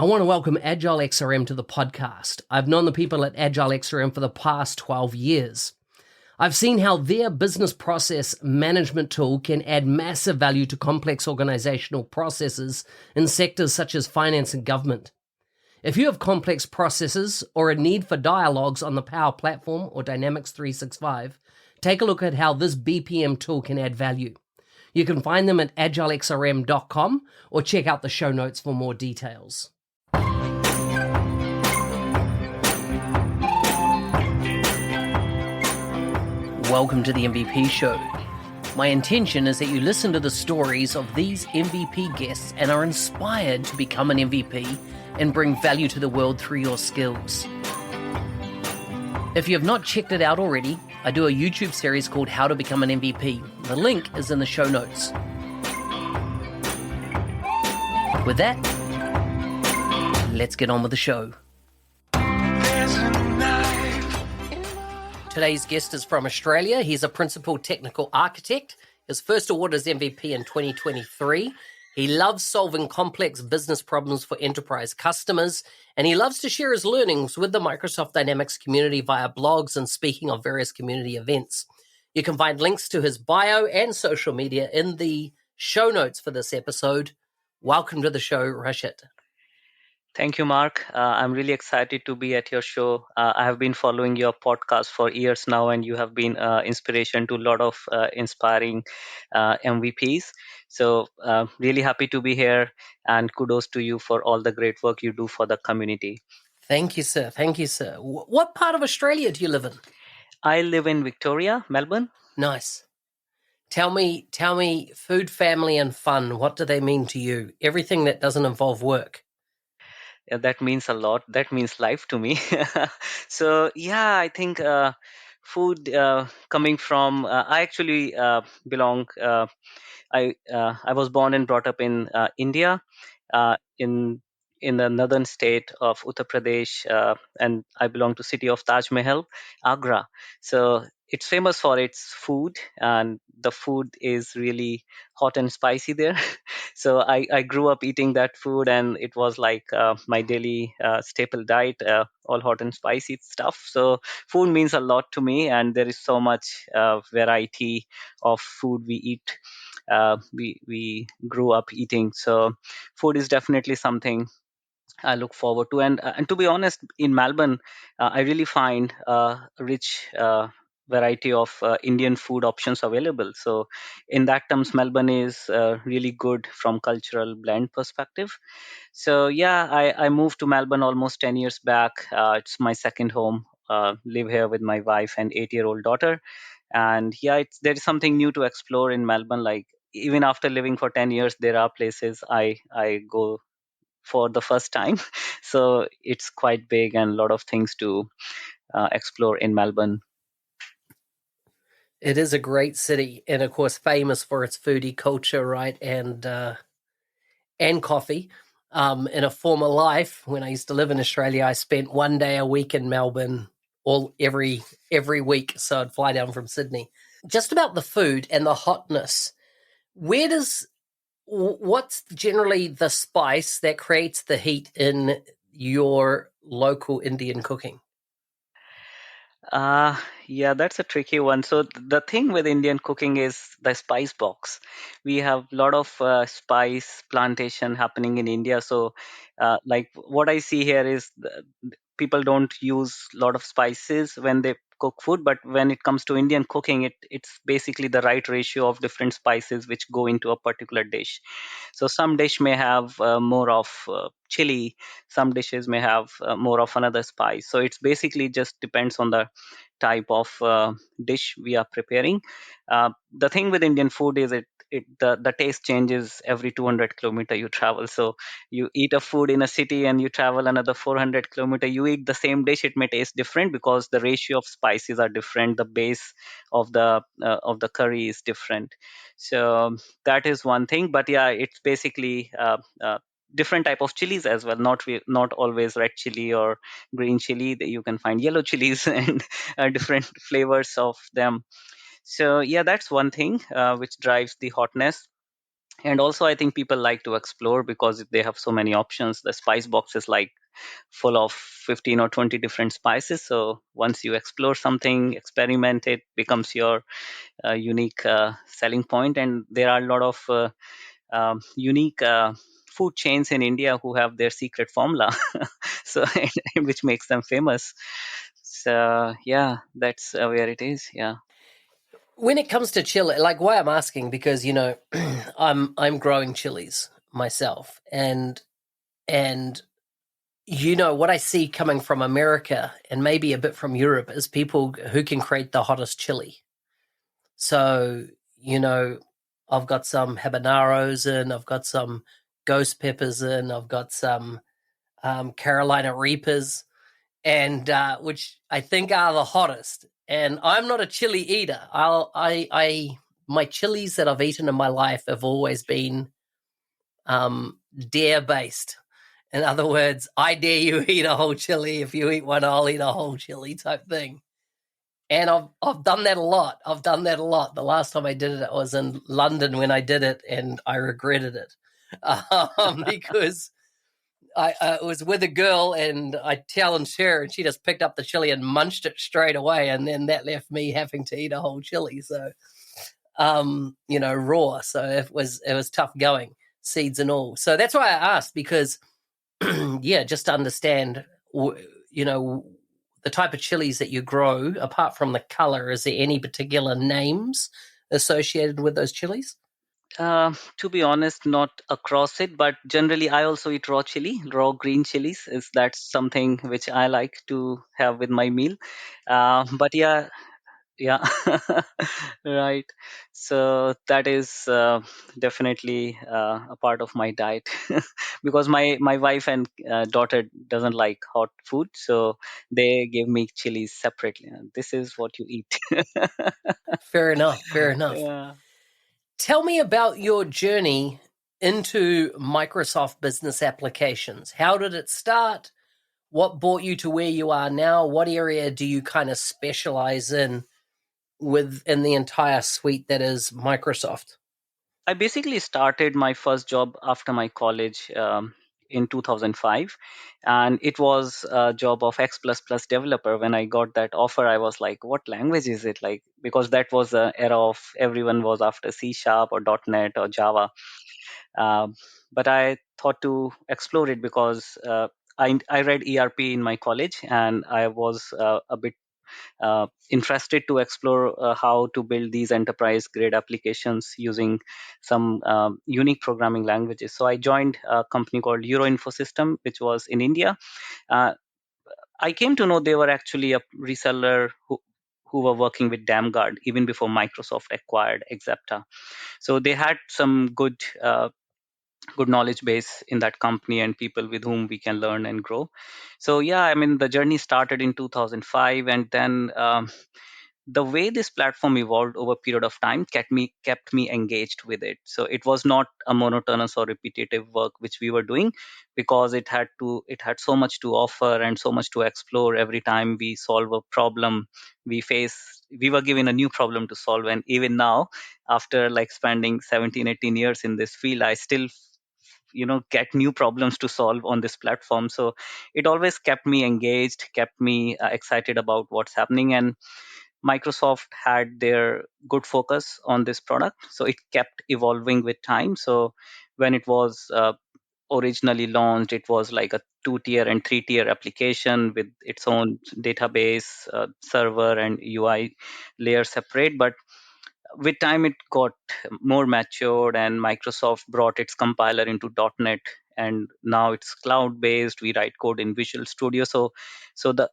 I want to welcome Agile XRM to the podcast. I've known the people at Agile XRM for the past 12 years. I've seen how their business process management tool can add massive value to complex organizational processes in sectors such as finance and government. If you have complex processes or a need for dialogues on the Power Platform or Dynamics 365, take a look at how this BPM tool can add value. You can find them at agilexrm.com or check out the show notes for more details. Welcome to the MVP Show. My intention is that you listen to the stories of these MVP guests and are inspired to become an MVP and bring value to the world through your skills. If you have not checked it out already, I do a YouTube series called How to Become an MVP. The link is in the show notes. With that, let's get on with the show. Today's guest is from Australia. He's a principal technical architect. His first award is MVP in 2023. He loves solving complex business problems for enterprise customers, and he loves to share his learnings with the Microsoft Dynamics community via blogs and speaking of various community events. You can find links to his bio and social media in the show notes for this episode. Welcome to the show, Rachit. Thank you, Mark. I'm really excited to be at your show. I have been following your podcast for years now, and you have been inspiration to a lot of inspiring MVPs. So really happy to be here, and kudos to you for all the great work you do for the community. Thank you, sir. Thank you, sir. What part of Australia do you live in? I live in Victoria, Melbourne. Nice. Tell me, food, family, and fun, what do they mean to you? Everything that doesn't involve work. Yeah, that means a lot. That means life to me. So yeah, I think food coming from, I actually belong, I was born and brought up in India, in the northern state of Uttar Pradesh, and I belong to city of Taj Mahal, Agra. So it's famous for its food, and the food is really hot and spicy there. So I grew up eating that food, and it was like my daily staple diet, all hot and spicy stuff. So food means a lot to me, and there is so much variety of food we eat. We grew up eating, so food is definitely something I look forward to. And to be honest, in Melbourne, I really find a rich variety of Indian food options available. So in that terms, Melbourne is really good from cultural blend perspective. So yeah, I moved to Melbourne almost 10 years back. It's my second home. Live here with my wife and 8-year-old daughter. And yeah, there is something new to explore in Melbourne. Like even after living for 10 years, there are places I go for the first time. So it's quite big and a lot of things to explore in Melbourne. It is a great city, and of course famous for its foodie culture, right? And coffee. In a former life, when I used to live in Australia, I spent one day a week in Melbourne, every week. So I'd fly down from Sydney. Just about the food and the hotness. What's generally the spice that creates the heat in your local Indian cooking? Yeah, that's a tricky one. So the thing with Indian cooking is the spice box. We have a lot of spice plantation happening in India. So like what I see here is people don't use a lot of spices when they cook food, but when it comes to Indian cooking, it's basically the right ratio of different spices which go into a particular dish. So some dish may have more of chili, some dishes may have more of another spice. So it's basically just depends on the type of dish we are preparing. The thing with Indian food is the taste changes every 200 kilometer you travel. So you eat a food in a city and you travel another 400 kilometer, you eat the same dish, it may taste different because the ratio of spices are different, the base of the curry is different. So that is one thing. But yeah, it's basically different type of chilies as well, not always red chili or green chili, that you can find yellow chilies and different flavors of them. So yeah, that's one thing which drives the hotness. And also I think people like to explore because they have so many options. The spice box is like full of 15 or 20 different spices, so once you explore something, experiment, it becomes your unique selling point. And there are a lot of unique food chains in India who have their secret formula, so which makes them famous. So yeah, that's where it is. Yeah. When it comes to chili, like why I'm asking because I'm growing chilies myself, and what I see coming from America and maybe a bit from Europe is people who can create the hottest chili. So, you know, I've got some habaneros in, I've got some ghost peppers in, I've got some Carolina Reapers, and which I think are the hottest. And I'm not a chili eater. My chilies that I've eaten in my life have always been dare based. In other words, I dare you eat a whole chili. If you eat one, I'll eat a whole chili type thing. And I've done that a lot. I've done that a lot. The last time I did it, I was in London when I did it, and I regretted it because I was with a girl, and I challenged her, and she just picked up the chili and munched it straight away, and then that left me having to eat a whole chili. So, raw. So it was tough going, seeds and all. So that's why I asked because, yeah, just to understand, you know, the type of chilies that you grow. Apart from the color, is there any particular names associated with those chilies? To be honest, not across it, but generally I also eat raw chili. Raw green chilies is that's something which I like to have with my meal. But yeah, yeah, right. So that is definitely a part of my diet because my wife and daughter doesn't like hot food, so they give me chilies separately. This is what you eat. Fair enough. Fair enough. Yeah. Tell me about your journey into Microsoft business applications. How did it start? What brought you to where you are now? What area do you kind of specialize in within the entire suite that is Microsoft? I basically started my first job after my college in 2005, and it was a job of X++ developer. When I got that offer, I was like, "What language is it?" Like because that was the era of everyone was after C Sharp or .NET or Java. Um, but I thought to explore it because I read ERP in my college, and I was a bit interested to explore how to build these enterprise grade applications using some unique programming languages. So I joined a company called Euro Infosystem, which was in India. Uh, I came to know they were actually a reseller who were working with DamGuard even before Microsoft acquired Exapta. So they had some good knowledge base in that company and people with whom we can learn and grow. So yeah, I mean the journey started in 2005, and then the way this platform evolved over a period of time kept me engaged with it. So it was not a monotonous or repetitive work which we were doing, because it had so much to offer and so much to explore. Every time we solve a problem we were given a new problem to solve. And even now, after like spending 17, 18 years in this field, I still get new problems to solve on this platform. So it always kept me engaged, kept me excited about what's happening. And Microsoft had their good focus on this product, so it kept evolving with time. So when it was originally launched, it was like a 2 tier and 3 tier application with its own database, server, and UI layer separate. But with time it got more matured, and Microsoft brought its compiler into .NET, and now it's cloud based. We write code in Visual Studio. So the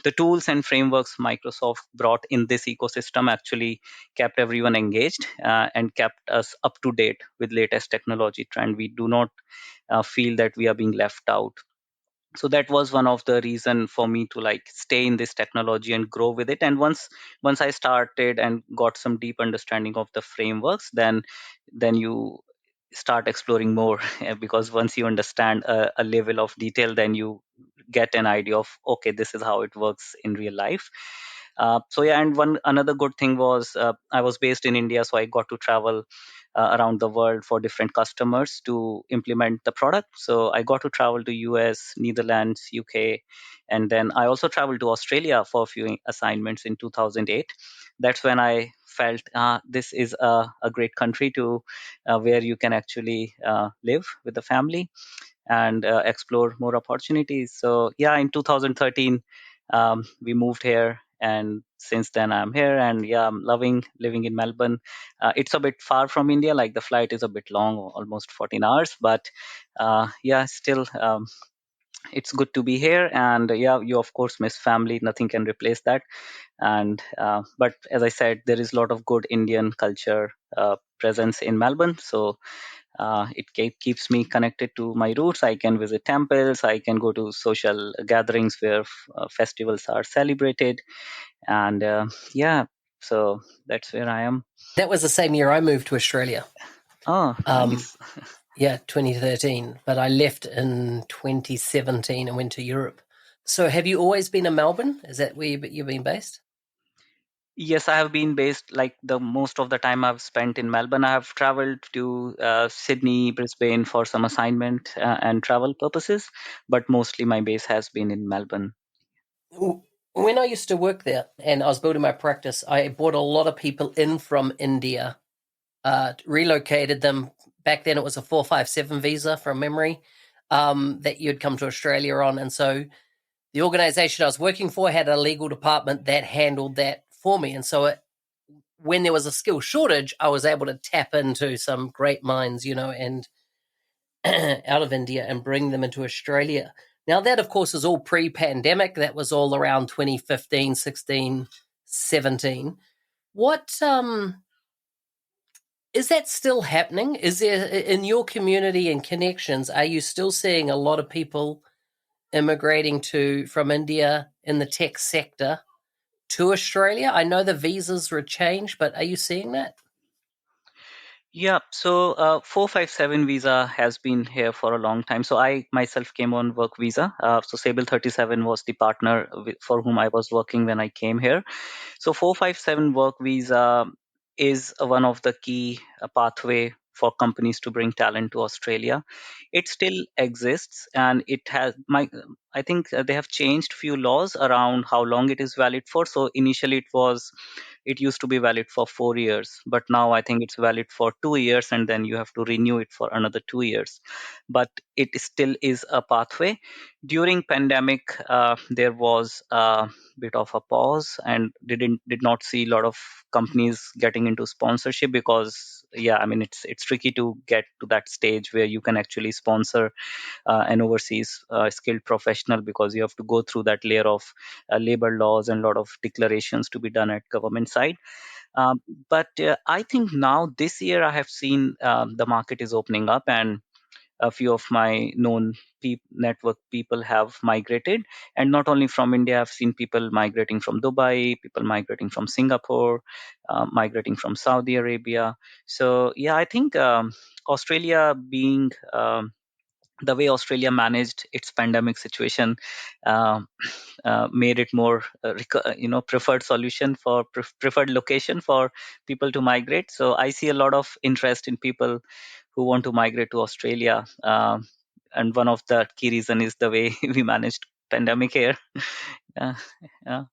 the tools and frameworks Microsoft brought in this ecosystem actually kept everyone engaged, and kept us up to date with latest technology trend. We do not feel that we are being left out. So that was one of the reason for me to like stay in this technology and grow with it. And once I started and got some deep understanding of the frameworks, then you start exploring more because once you understand a level of detail, then you get an idea of, okay, this is how it works in real life. So yeah, and one another good thing was I was based in India, so I got to travel around the world for different customers to implement the product. So I got to travel to US, Netherlands, UK, and then I also traveled to Australia for a few assignments in 2008. That's when I felt this is a great country to where you can actually live with the family and explore more opportunities. So yeah, in 2013, we moved here, and since then I'm here, and yeah, I'm loving living in Melbourne. It's a bit far from India, like the flight is a bit long, almost 14 hours, but yeah, still. It's good to be here, and yeah, you of course miss family. Nothing can replace that. And but as I said, there is a lot of good Indian culture presence in Melbourne, so it keeps me connected to my roots. I can visit temples, I can go to social gatherings where festivals are celebrated, and yeah, so that's where I am. That was the same year I moved to Australia. Oh, Um, nice. yeah, 2013, but I left in 2017 and went to Europe. So have you always been in Melbourne? Is that where you've been based? Yes, I have been based, like, the most of the time I've spent in Melbourne. I have traveled to Sydney, Brisbane for some assignment and travel purposes, but mostly my base has been in Melbourne. When I used to work there and I was building my practice, I brought a lot of people in from India, relocated them. Back then it was a 457 visa from memory, that you'd come to Australia on. And so the organization I was working for had a legal department that handled that for me. And so when there was a skill shortage, I was able to tap into some great minds, and out of India and bring them into Australia. Now, that, of course, is all pre pandemic. That was all around 2015, 16, 17. What is that still happening? Is there, in your community and connections, are you still seeing a lot of people immigrating from India in the tech sector to Australia? I know the visas were changed, but are you seeing that? Yeah, so 457 visa has been here for a long time. So I myself came on work visa. So Sable 37 was the partner for whom I was working when I came here. So 457 work visa is one of the key pathway for companies to bring talent to Australia. It still exists, and it has my. I think they have changed few laws around how long it is valid for. So initially it used to be valid for 4 years, but now I think it's valid for 2 years, and then you have to renew it for another 2 years. But it still is a pathway. During pandemic, there was bit of a pause, and did not see a lot of companies getting into sponsorship, because yeah, I mean, it's tricky to get to that stage where you can actually sponsor an overseas skilled professional, because you have to go through that layer of labor laws and a lot of declarations to be done at government side. um, but I think now this year I have seen the market is opening up, and a few of my known network people have migrated, and not only from India. I've seen people migrating from Dubai, people migrating from Singapore, migrating from Saudi Arabia. So yeah, I think Australia being the way Australia managed its pandemic situation um, made it more preferred solution for preferred location for people to migrate. So I see a lot of interest in people who want to migrate to Australia. And one of the key reason is the way we managed pandemic here. Yeah, yeah.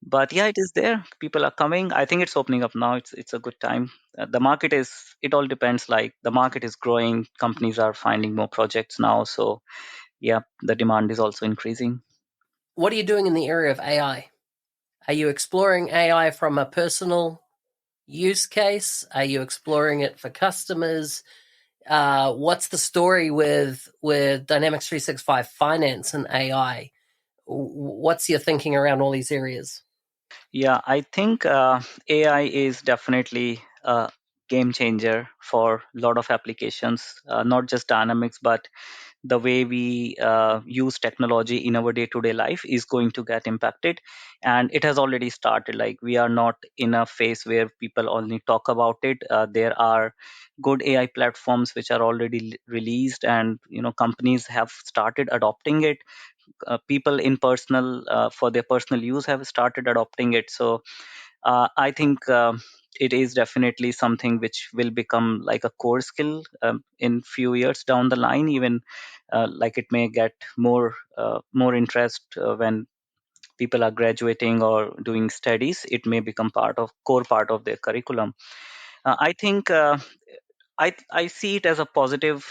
But yeah, it is there. People are coming. I think it's opening up now. It's a good time. The market is. It all depends. Like, the market is growing. Companies are finding more projects now. So yeah, the demand is also increasing. What are you doing in the area of AI? Are you exploring AI from a personal use case? Are you exploring it for customers? What's the story with Dynamics 365 Finance and AI? What's your thinking around all these areas? Yeah, I think AI is definitely a game changer for a lot of applications, not just Dynamics, but the way we use technology in our day-to-day life is going to get impacted. And it has already started. Like, we are not in a phase where people only talk about it. There are good AI platforms which are already released, and companies have started adopting it. People in personal for their personal use have started adopting it. So I think it is definitely something which will become like a core skill in few years down the line. Even like it may get more interest when people are graduating or doing studies. It may become core part of their curriculum. I think I see it as a positive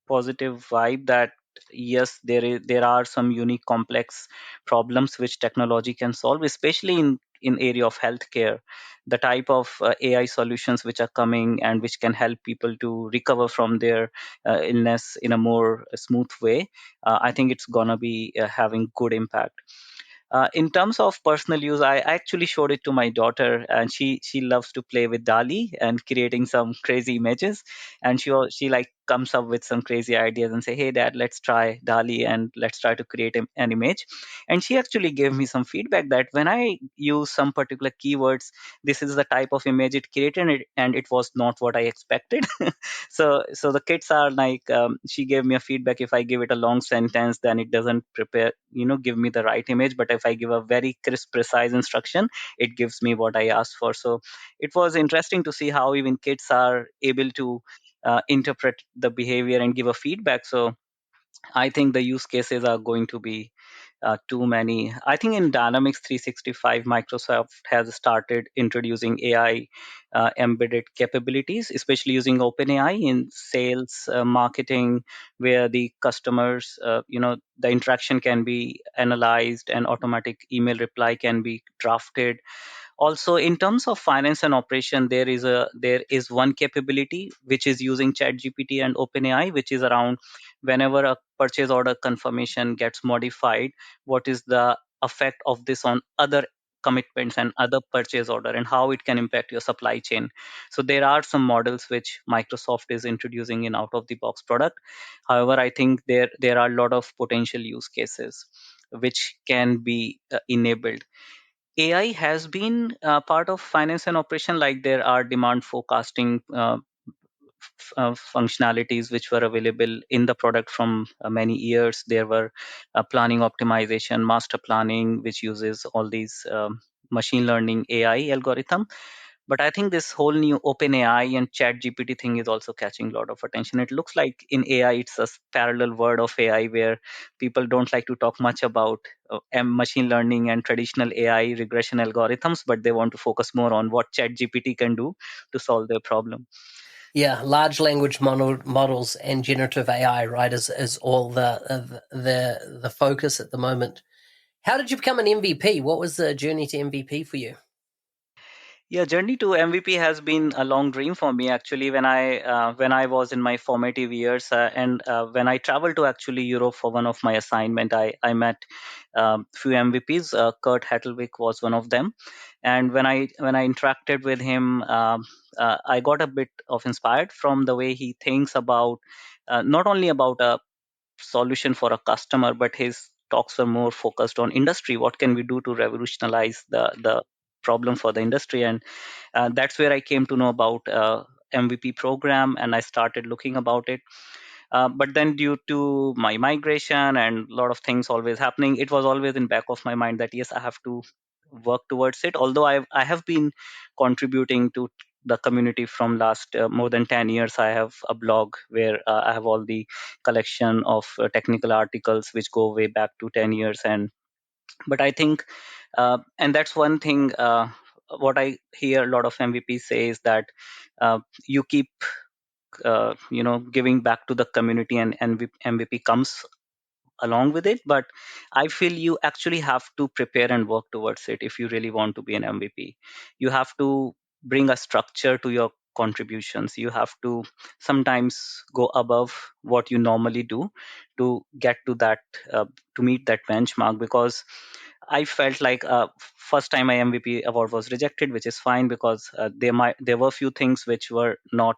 vibe that yes, there are some unique complex problems which technology can solve, especially in area of healthcare. The type of AI solutions which are coming and which can help people to recover from their illness in a more smooth way. I think it's gonna be having good impact. In terms of personal use, I actually showed it to my daughter, and she loves to play with Dali and creating some crazy images. And she like comes up with some crazy ideas and say, "Hey, Dad, let's try Dali and let's try to create an image." And she actually gave me some feedback that when I use some particular keywords, this is the type of image it created, and it was not what I expected. So the kids are like, she gave me a feedback, if I give it a long sentence, then it doesn't give me the right image, but if I give a very crisp precise instruction, it gives me what I asked for. So it was interesting to see how even kids are able to interpret the behavior and give a feedback. So I think the use cases are going to be too many. I think in Dynamics 365, Microsoft has started introducing AI embedded capabilities, especially using OpenAI in sales, marketing, where the customers, the interaction can be analyzed and automatic email reply can be drafted. Also, in terms of finance and operation, there is one capability which is using ChatGPT and OpenAI, which is around whenever a purchase order confirmation gets modified, what is the effect of this on other commitments and other purchase order, and how it can impact your supply chain. So there are some models which Microsoft is introducing in out of the box product. However, I think there are a lot of potential use cases which can be enabled. AI has been part of finance and operation, like there are demand forecasting functionalities which were available in the product from many years. There were planning optimization, master planning, which uses all these machine learning AI algorithm. But I think this whole new OpenAI and Chat GPT thing is also catching a lot of attention. It looks like in AI, it's a parallel world of AI where people don't like to talk much about machine learning and traditional AI regression algorithms, but they want to focus more on what Chat GPT can do to solve their problem. Yeah, large language models and generative AI, right, is all the focus at the moment. How did you become an MVP? What was the journey to MVP for you? Yeah, journey to MVP has been a long dream for me actually. When I was in my formative years, and when I traveled to actually Europe for one of my assignment, I met few MVPs. Kurt Hettlewick was one of them, and when I interacted with him, I got a bit of inspired from the way he thinks about not only about a solution for a customer, but his talks were more focused on industry. What can we do to revolutionize the problem for the industry? And that's where I came to know about MVP program, and I started looking about it. But then, due to my migration and a lot of things always happening, it was always in back of my mind that yes, I have to work towards it. Although I have been contributing to the community from last more than 10 years. I have a blog where I have all the collection of technical articles which go way back to 10 years. And but I think and that's one thing, what I hear a lot of MVPs say is that you keep giving back to the community, and MVP comes along with it. But I feel you actually have to prepare and work towards it if you really want to be an MVP. You have to bring a structure to your contributions. You have to sometimes go above what you normally do to get to that, to meet that benchmark. Because I felt like first time my MVP award was rejected, which is fine, because there were few things which were not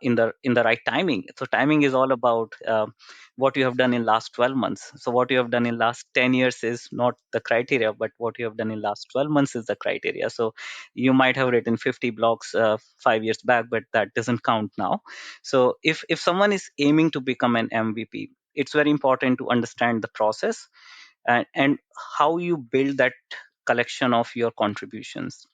in the right timing. So timing is all about what you have done in last 12 months. So what you have done in last 10 years is not the criteria, but what you have done in last 12 months is the criteria. So you might have written 50 blogs 5 years back, but that doesn't count now. So if someone is aiming to become an MVP, it's very important to understand the process, and how you build that collection of your contributions.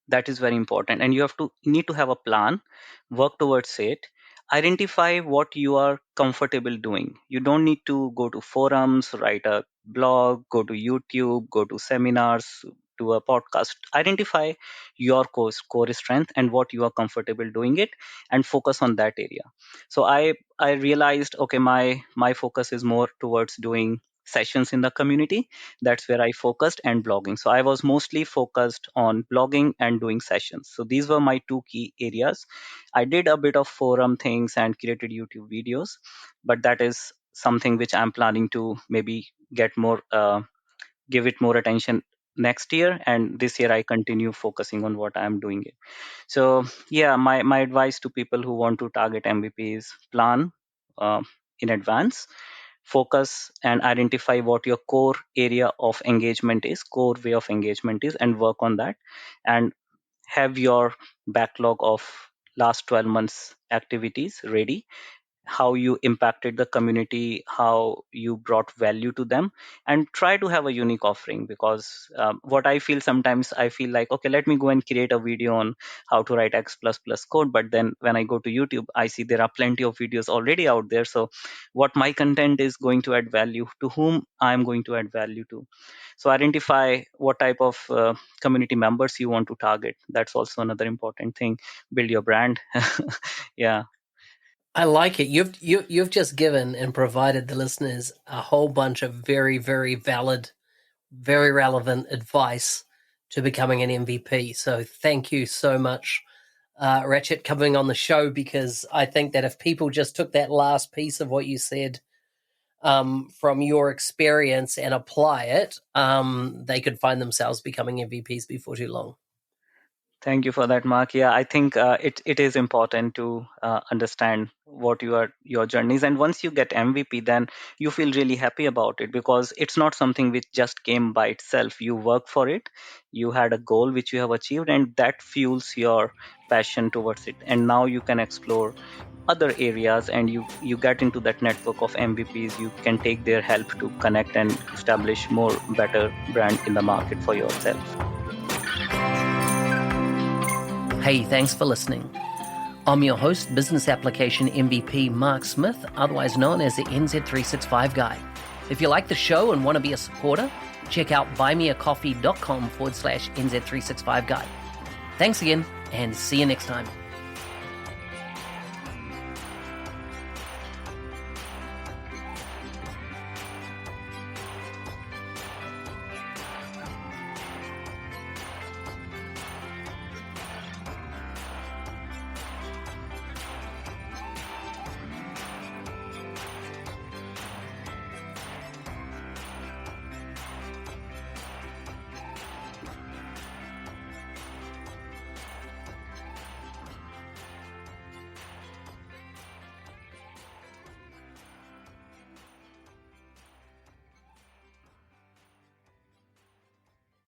That is very important, and you need to have a plan, work towards it, identify what you are comfortable doing. You don't need to go to forums, write a blog, go to YouTube, go to seminars, do a podcast. Identify your core strength and what you are comfortable doing it, and focus on that area. So I realized, okay, my focus is more towards doing sessions in the community. That's where I focused, and blogging. So I was mostly focused on blogging and doing sessions. So these were my two key areas. I did a bit of forum things and created YouTube videos, but that is something which I'm planning to maybe get more, give it more attention next year. And this year I continue focusing on what I'm doing it. So yeah, my advice to people who want to target MVP is plan in advance, focus and identify what your core area of engagement is, core way of engagement is, and work on that. And have your backlog of last 12 months activities ready, how you impacted the community, how you brought value to them, and try to have a unique offering. Because what I feel sometimes, I feel like, okay, let me go and create a video on how to write X++ code. But then when I go to YouTube, I see there are plenty of videos already out there. So what my content is going to add value to, whom I'm going to add value to. So identify what type of community members you want to target. That's also another important thing. Build your brand. Yeah. I like it. You've just given and provided the listeners a whole bunch of very, very valid, very relevant advice to becoming an MVP. So thank you so much, Rachit, coming on the show, because I think that if people just took that last piece of what you said from your experience and apply it, they could find themselves becoming MVPs before too long. Thank you for that, Mark. Yeah, I think it is important to understand what your journey is, and once you get MVP, then you feel really happy about it, because it's not something which just came by itself. You work for it, you had a goal which you have achieved, and that fuels your passion towards it. And now you can explore other areas, and you get into that network of MVPs. You can take their help to connect and establish more better brand in the market for yourself. Hey, thanks for listening. I'm your host, Business Application MVP Mark Smith, otherwise known as the NZ365 Guy. If you like the show and want to be a supporter, check out buymeacoffee.com/NZ365 Guy. Thanks again, and see you next time.